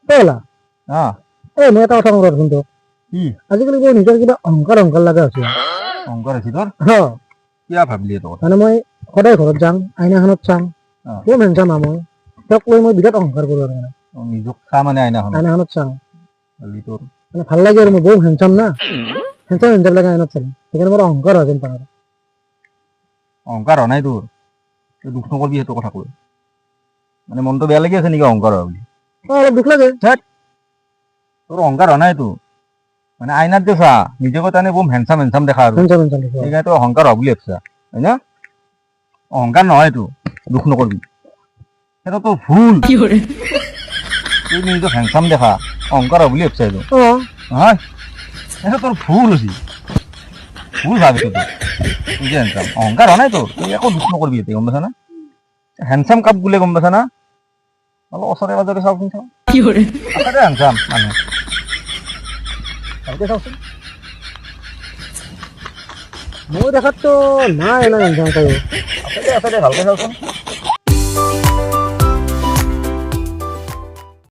পেলা হ্যাঁ মই এটা কথা কওঁ কিন্তু কি আজিকালি বৰ নিজৰ কিবা অহংকাৰ অহংকাৰ লগা হৈছে অহংকাৰ আছে তোৰ হ কিয়া ভাবিলি এইটো কথা মানে মই সদায় ঘৰত যাম আইনাখনত চাম অ। বৰ হেনচাম মই তেওঁক লৈ মই বিৰাট অহংকাৰ কৰোঁ আৰু মানে নিজক চা মানে আইনাখন আইনাখনত চাওঁ তোৰ মানে ভাল লাগে আৰু মই বহুত হেনচাম না হেনচাম হেনচাম লাগে আইনাত চালে সেইকাৰণে মোৰ অহংকাৰ হয় যেন পাওঁ আৰু। অহংকাৰ হোৱা নাই তোৰ তই দুখ নকৰিবি সেইটো কথা কৈ মানে মনটো বেয়া লাগি আছে নেকি অহংকাৰ হোৱা বুলি অলপ দুখ লাগে তোৰ অহংকাৰ হোৱা নাই তোৰ মানে আইনাত যে চা নিজকে তানে বম হেনচাম হেনচাম দেখা আৰু হেনচাম হেনচাম দেখুৱা সেইকাৰণে তই অহংকাৰ হোৱা বুলি ভাবছা হয় না অহংকাৰ নহয় এইটো দুখ নকৰিবি সেইটো তোৰ ভুল তুই নিজক হেনচাম দেখা অহংকাৰ হোৱা বুলি ভাবছা এইটো নহয় সেইটো তোৰ ভুল হৈছে ভুল ভাবিছো তোৰ তুই যে হেনচাম অহংকাৰ হোৱা নাই তোৰ তুই একো দুখ নকৰিবি এতিয়া গম পাইছা না হেনচাম কাপ বোলে গম পাইছা না অলপ ওচৰে পাজৰে চাওকচোন চাওঁ আছেদে হেনচাম মানুহ ভালকে চাওকচোন মই দেখাততো নাই এনে হেনচাম তাইও আছে দে ভালকে চাওকচোন